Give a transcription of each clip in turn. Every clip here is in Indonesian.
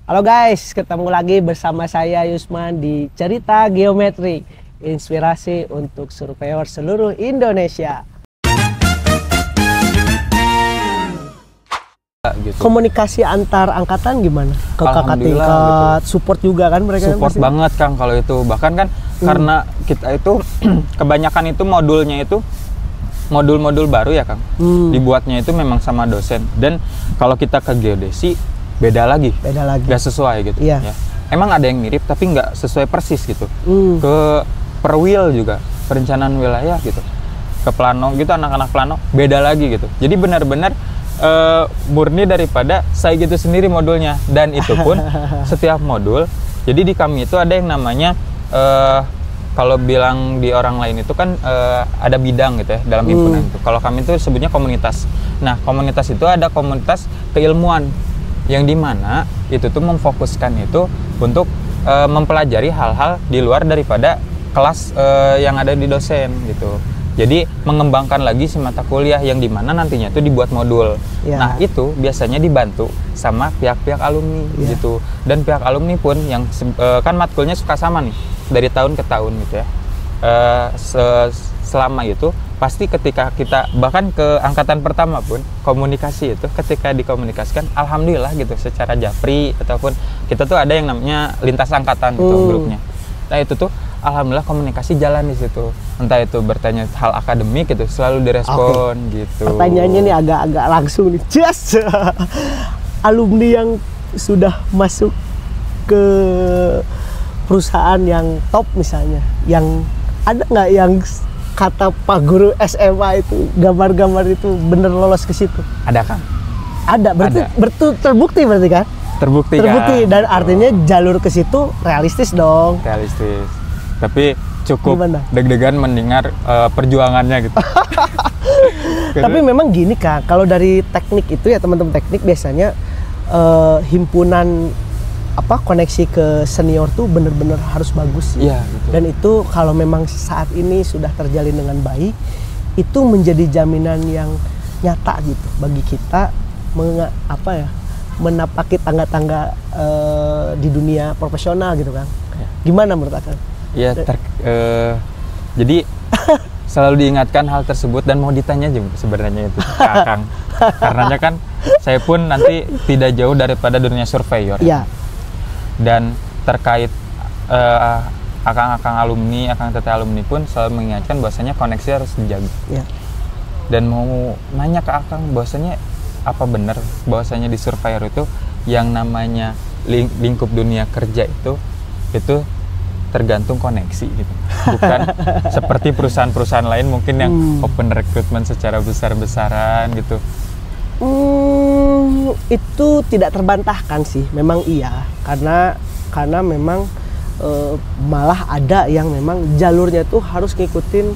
Halo guys, ketemu lagi bersama saya Yusman di Cerita Geometri, inspirasi untuk surveyor seluruh Indonesia. Gitu. Komunikasi antar angkatan gimana? Ke kakak tingkat, gitu. Support juga kan mereka? Support banget Kang kalau itu. Bahkan kan karena kita itu kebanyakan itu modulnya itu modul-modul baru ya Kang. Dibuatnya itu memang sama dosen. Dan kalau kita ke geodesi beda lagi. Gak sesuai gitu. Iya. Ya. Emang ada yang mirip tapi nggak sesuai persis gitu. Ke perwil juga, perencanaan wilayah gitu. Ke plano gitu, anak-anak plano beda lagi gitu. Jadi benar-benar murni daripada saya gitu sendiri modulnya. Dan itu pun setiap modul. Jadi di kami itu ada yang namanya kalau bilang di orang lain itu kan ada bidang gitu ya dalam himpunan itu. Kalau kami itu sebutnya komunitas. Nah, komunitas itu ada komunitas keilmuan yang dimana itu tuh memfokuskan itu untuk mempelajari hal-hal di luar daripada kelas yang ada di dosen gitu. Jadi mengembangkan lagi si mata kuliah yang dimana nantinya itu dibuat modul. Ya. Nah itu biasanya dibantu sama pihak-pihak alumni gitu. Dan pihak alumni pun yang kan matkulnya suka sama nih dari tahun ke tahun gitu ya. Selama itu pasti ketika kita bahkan ke angkatan pertama pun komunikasi itu ketika dikomunikasikan alhamdulillah gitu secara japri ataupun kita tuh ada yang namanya lintas angkatan gitu grupnya. Nah itu tuh alhamdulillah komunikasi jalan di situ. Entah itu bertanya hal akademik gitu selalu direspon gitu. Pertanyaannya nih agak-agak langsung nih. Just alumni yang sudah masuk ke perusahaan yang top misalnya, yang ada nggak yang kata Pak Guru SMA itu gambar-gambar itu bener lolos ke situ? Ada Kang? Ada, berarti terbukti berarti kan? Terbukti kan? Dan artinya jalur ke situ realistis dong. Realistis. Tapi cukup deg-degan mendengar perjuangannya gitu. Tapi memang gini Kak, kalau dari teknik itu ya teman-teman teknik biasanya himpunan koneksi ke senior tuh bener-bener harus bagus. Iya, gitu. Dan itu kalau memang saat ini sudah terjalin dengan baik, itu menjadi jaminan yang nyata gitu bagi kita menapaki tangga-tangga di dunia profesional gitu kan. Ya. Gimana menurut Akang? Ya, jadi selalu diingatkan hal tersebut dan mau ditanya juga sebenarnya itu ke Akang. Karenanya kan saya pun nanti tidak jauh daripada dunia surveyor. Ya. Dan terkait akang-akang alumni, akang teteh alumni pun selalu mengingatkan bahwasanya koneksi harus dijaga. Ya. Dan mau nanya ke Akang bahwasanya apa benar bahwasanya di surveyor itu yang namanya lingkup dunia kerja itu tergantung koneksi gitu. Bukan seperti perusahaan-perusahaan lain mungkin yang open recruitment secara besar-besaran gitu. Itu tidak terbantahkan sih, memang iya, karena memang malah ada yang memang jalurnya tuh harus ngikutin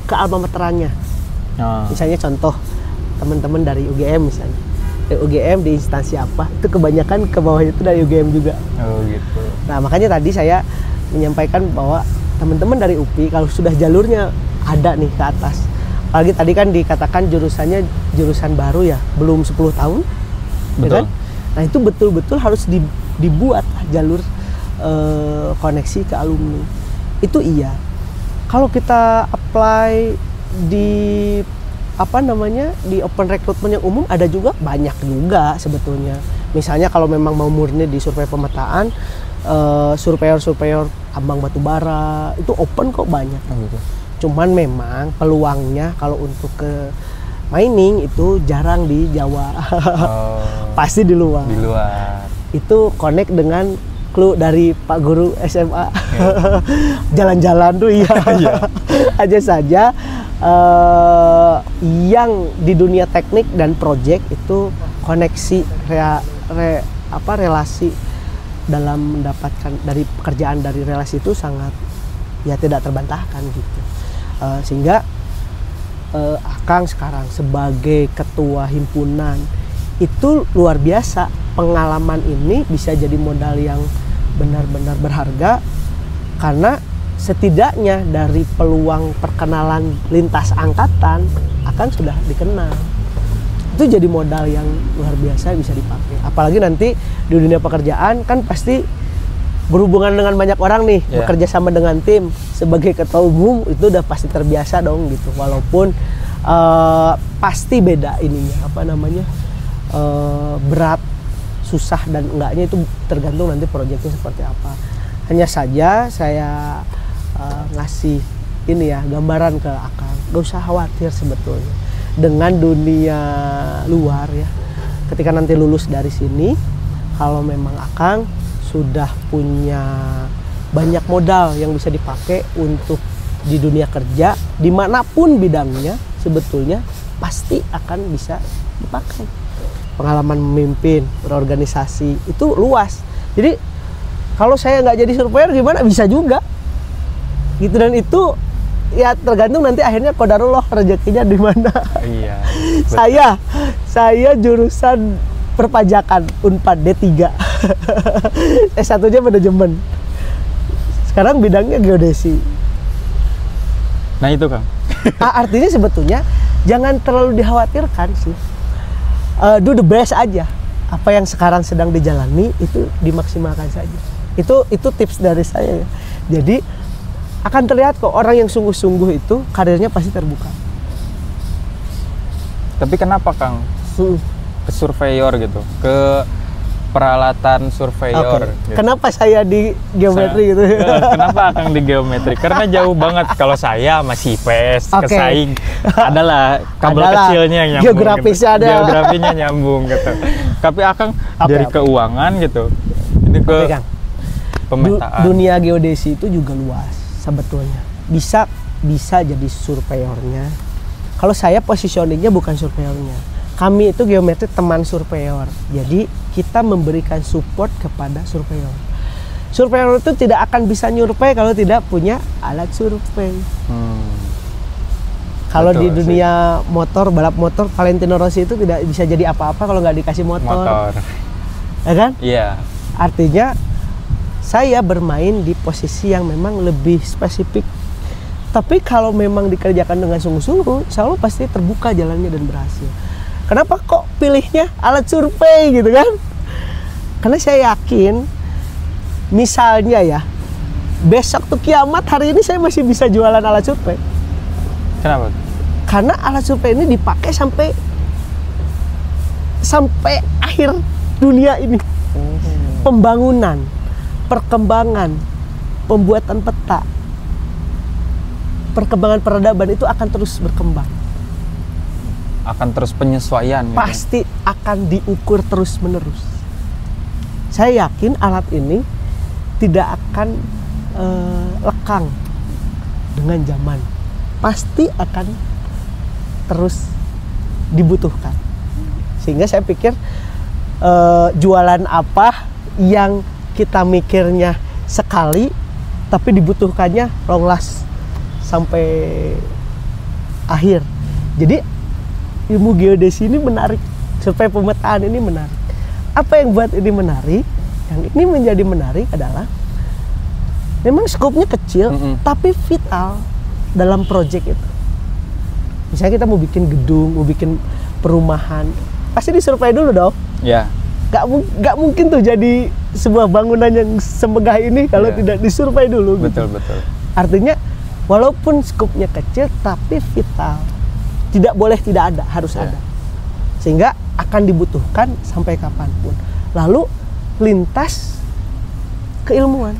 ke alma materannya. Misalnya contoh teman-teman dari UGM misalnya, UGM di instansi apa, itu kebanyakan ke bawahnya itu dari UGM juga. Oh gitu. Nah makanya tadi saya menyampaikan bahwa teman-teman dari UPI kalau sudah jalurnya ada nih ke atas, apalagi tadi kan dikatakan jurusannya jurusan baru ya, belum 10 tahun. Betul. Ya kan? Nah itu betul-betul harus dibuat jalur koneksi ke alumni. Itu iya. Kalau kita apply di di open recruitment yang umum ada juga, banyak juga sebetulnya. Misalnya kalau memang mau murni di survei pemetaan, surveyor ambang batubara itu open kok banyak. Gitu. Cuman memang peluangnya kalau untuk ke mining itu jarang di Jawa. Pasti di luar. Di luar. Itu connect dengan clue dari Pak Guru SMA. Jalan-jalan tuh iya. Aja saja yang di dunia teknik dan project itu koneksi relasi dalam mendapatkan dari pekerjaan dari relasi itu sangat ya tidak terbantahkan gitu. Sehingga Akang sekarang sebagai ketua himpunan itu luar biasa, pengalaman ini bisa jadi modal yang benar-benar berharga karena setidaknya dari peluang perkenalan lintas angkatan Akang sudah dikenal. itu jadi modal yang luar biasa bisa dipakai. Apalagi nanti di dunia pekerjaan kan pasti berhubungan dengan banyak orang nih, bekerja sama dengan tim. Sebagai ketua umum itu udah pasti terbiasa dong gitu. Walaupun pasti beda ininya, apa namanya, berat, susah dan enggaknya itu tergantung nanti proyeknya seperti apa. Hanya saja saya ngasih ini ya gambaran ke Akang, gak usah khawatir sebetulnya dengan dunia luar ya. Ketika nanti lulus dari sini, kalau memang Akang sudah punya banyak modal yang bisa dipakai untuk di dunia kerja dimanapun bidangnya, sebetulnya pasti akan bisa dipakai. Pengalaman memimpin berorganisasi itu luas. Jadi kalau saya nggak jadi surveyor gimana, bisa juga gitu. Dan itu ya tergantung nanti akhirnya qadarullah rezekinya di mana. Iya. saya jurusan perpajakan Unpad D3. S1-nya manajemen. Sekarang bidangnya geodesi. Nah itu Kang. Artinya sebetulnya jangan terlalu dikhawatirkan sih. Do the best aja. Apa yang sekarang sedang dijalani itu dimaksimalkan saja. Itu tips dari saya ya. Jadi akan terlihat kok orang yang sungguh-sungguh itu karirnya pasti terbuka. Tapi kenapa Kang ke surveyor gitu, ke peralatan surveyor? Gitu. Kenapa saya di geometri gitu? Kenapa Kang di geometri? Karena jauh banget. Kalau saya masih IPS, kesaing, adalah kabel kecilnya yang nyambung. Geografisnya gitu. ada. Geografinya nyambung gitu. Tapi Akang dari keuangan gitu, ini ke pemetaan. Dunia geodesi itu juga luas sebetulnya. Bisa jadi surveyornya. Kalau saya positioningnya bukan surveyornya. Kami itu geometri teman surveyor. Jadi kita memberikan support kepada surveyor. Surveyor itu tidak akan bisa nyurvei kalau tidak punya alat survei. Kalau di dunia motor, balap motor, Valentino Rossi itu tidak bisa jadi apa-apa kalau nggak dikasih motor. Ya kan? Iya. Artinya saya bermain di posisi yang memang lebih spesifik. Tapi kalau memang dikerjakan dengan sungguh-sungguh, insya Allah pasti terbuka jalannya dan berhasil. Kenapa kok pilihnya alat survei gitu kan? Karena saya yakin, misalnya ya, besok tuh kiamat, hari ini saya masih bisa jualan alat survei. Kenapa? Karena alat survei ini dipakai sampai akhir dunia ini. Pembangunan, perkembangan, pembuatan peta, perkembangan peradaban itu akan terus berkembang. Akan terus penyesuaian. Pasti gitu. Akan diukur terus menerus. Saya yakin alat ini tidak akan lekang dengan zaman. Pasti akan terus dibutuhkan. Sehingga saya pikir jualan apa yang kita mikirnya sekali tapi dibutuhkannya long last sampai akhir. Jadi ilmu geodesi ini menarik, survei pemetaan ini menarik. Apa yang buat ini menarik? Yang ini menjadi menarik adalah memang skopnya kecil, tapi vital dalam proyek itu. Misalnya kita mau bikin gedung, mau bikin perumahan, pasti disurvei dulu dong. Ya. Gak mungkin tuh jadi sebuah bangunan yang semegah ini kalau tidak disurvei dulu. Betul. Artinya walaupun skopnya kecil, tapi vital. Tidak boleh tidak ada, harus ada. Sehingga akan dibutuhkan sampai kapanpun. Lalu lintas keilmuan,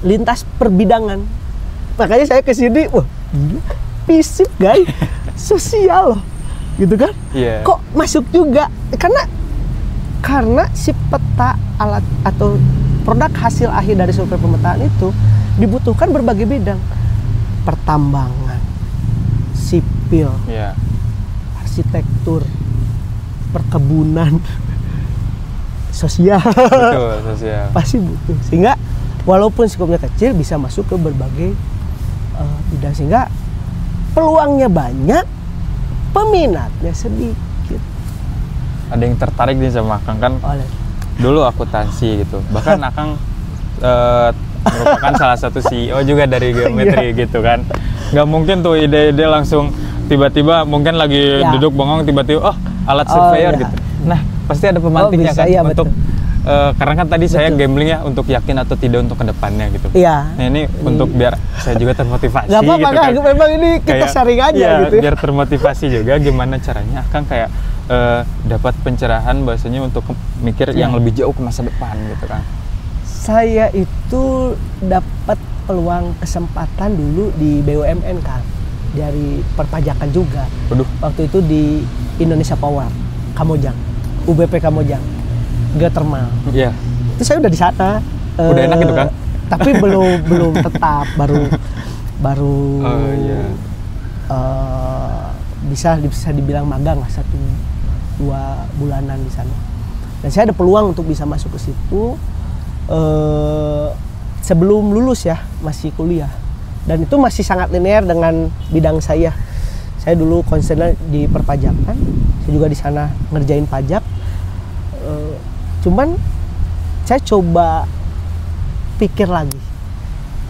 lintas perbidangan. Makanya saya kesini, wah, fisip guys, sosial loh, gitu kan? Yeah. Kok masuk juga? Karena si peta alat atau produk hasil akhir dari survei pemetaan itu dibutuhkan berbagai bidang, pertambangan, sipil, arsitektur, perkebunan, sosial. Betul, sosial. Pasti butuh. Sehingga walaupun skopnya kecil bisa masuk ke berbagai bidang, sehingga peluangnya banyak, peminatnya sedikit. Ada yang tertarik nih sama Akang kan? Dulu akuntansi gitu. Bahkan Akang merupakan salah satu CEO juga dari geometri gitu kan. Nggak mungkin tuh ide-ide langsung tiba-tiba mungkin lagi Ya. duduk bengong, tiba-tiba alat surveyor iya. gitu. Nah, pasti ada pemantiknya bisa, kan iya, untuk karena kan tadi saya Betul. gambling ya untuk yakin atau tidak untuk kedepannya gitu. Iya. Nah, ini untuk biar saya juga termotivasi Gak apa-apa gitu kan, memang ini kita Kayak, sharing aja iya, gitu ya. biar termotivasi juga gimana caranya Akang kayak dapat pencerahan bahasanya untuk mikir yang lebih jauh ke masa depan gitu kan. Saya itu dapat peluang kesempatan dulu di BUMN kan, dari perpajakan juga. Waduh. Waktu itu di Indonesia Power, Kamojang, UBP Kamojang, geothermal. Iya. Itu saya udah di sana. Udah enak gitu kan? Tapi belum tetap, baru Oh iya. bisa dibilang magang lah 1-2 bulanan di sana. Dan saya ada peluang untuk bisa masuk ke situ. Sebelum lulus ya, masih kuliah, dan itu masih sangat linear dengan bidang saya. Saya dulu konsennya di perpajakan, saya juga di sana ngerjain pajak. Cuman saya coba pikir lagi,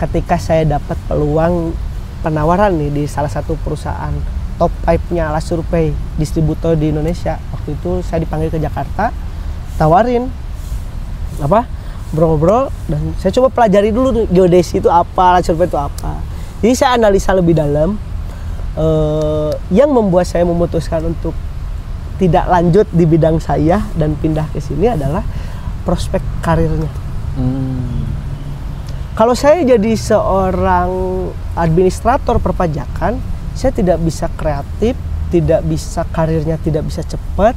ketika saya dapat peluang penawaran nih di salah satu perusahaan top 5-nya Alat Survei distributor di Indonesia. Waktu itu saya dipanggil ke Jakarta, tawarin ngobrol-ngobrol, dan saya coba pelajari dulu nih, geodesi itu apa, alat survei itu apa. Jadi saya analisa lebih dalam. Yang membuat saya memutuskan untuk tidak lanjut di bidang saya dan pindah ke sini adalah prospek karirnya. Kalau saya jadi seorang administrator perpajakan, saya tidak bisa kreatif, tidak bisa karirnya, tidak bisa cepat.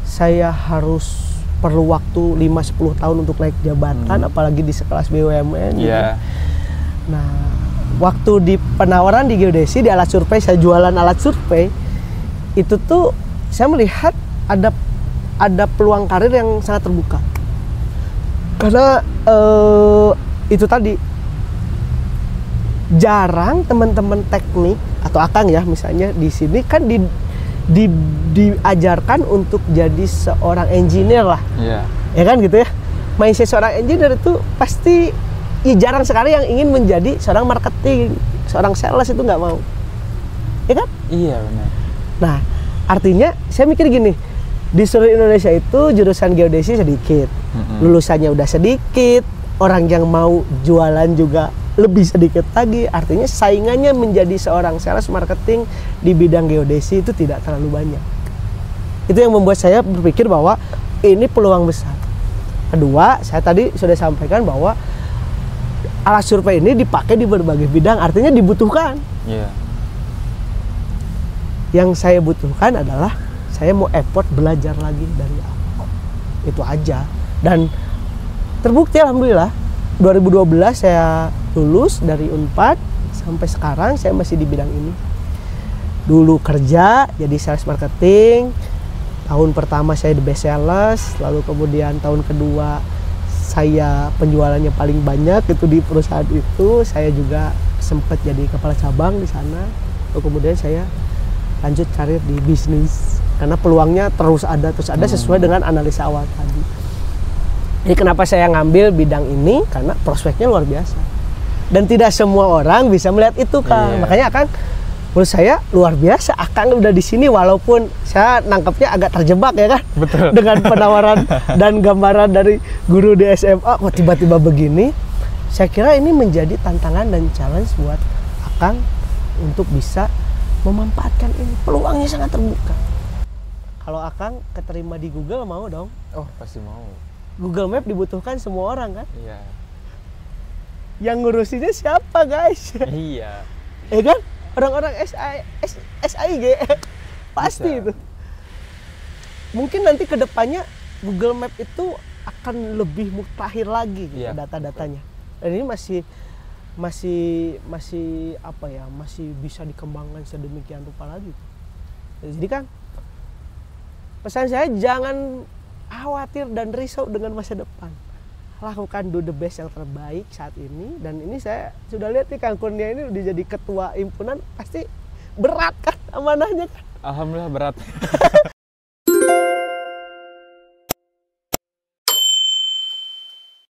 Saya harus perlu waktu 5-10 tahun untuk naik jabatan, apalagi di sekelas BUMN. Iya. Nah, waktu di penawaran di geodesi, di alat survei, saya jualan alat survei, itu tuh saya melihat ada peluang karir yang sangat terbuka. Karena itu tadi, jarang teman-teman teknik atau Akang ya misalnya di sini kan diajarkan untuk jadi seorang engineer lah. Iya. Ya kan gitu ya. Mindset seorang engineer itu pasti jarang sekali yang ingin menjadi seorang marketing, seorang sales, itu nggak mau. Ya kan? Iya benar. Nah, artinya saya mikir gini, di seluruh Indonesia itu jurusan geodesi sedikit. Lulusannya udah sedikit, orang yang mau jualan juga lebih sedikit lagi. Artinya saingannya menjadi seorang sales marketing di bidang geodesi itu tidak terlalu banyak. Itu yang membuat saya berpikir bahwa ini peluang besar. Kedua, saya tadi sudah sampaikan bahwa alat survei ini dipakai di berbagai bidang, artinya dibutuhkan. Iya. Yang saya butuhkan adalah saya mau effort belajar lagi dari awal. Itu aja. Dan terbukti alhamdulillah 2012 saya lulus dari Unpad, sampai sekarang saya masih di bidang ini. Dulu kerja jadi sales marketing, tahun pertama saya the best sales, lalu kemudian tahun kedua saya penjualannya paling banyak itu di perusahaan itu. Saya juga sempat jadi kepala cabang di sana, lalu kemudian saya lanjut karir di bisnis karena peluangnya terus ada sesuai dengan analisa awal tadi. Jadi kenapa saya ngambil bidang ini? Karena prospeknya luar biasa. Dan tidak semua orang bisa melihat itu, Kang. Iya. Makanya Akang, menurut saya luar biasa. Akang udah di sini walaupun saya nangkepnya agak terjebak ya kan. Betul. Dengan penawaran dan gambaran dari guru di SMA, kok tiba-tiba begini. Saya kira ini menjadi tantangan dan challenge buat Akang untuk bisa memanfaatkan ini. Peluangnya sangat terbuka. Kalau Akang keterima di Google, mau dong? Oh, pasti mau. Google Map dibutuhkan semua orang kan? Iya. Yang ngurusinnya siapa, guys? Iya. Ya kan? Orang-orang SAIG pasti Bisa. itu. Mungkin nanti ke depannya Google Map itu akan lebih mutakhir lagi gitu, Iya, data-datanya. Dan ini masih apa ya? Masih bisa dikembangkan sedemikian rupa lagi. Jadi kan pesan saya, jangan khawatir dan risau dengan masa depan. Lakukan do the best yang terbaik saat ini. Dan ini saya sudah lihat nih, Kang Kurnia ini udah jadi ketua himpunan, pasti berat kan amanahnya kan. Alhamdulillah berat.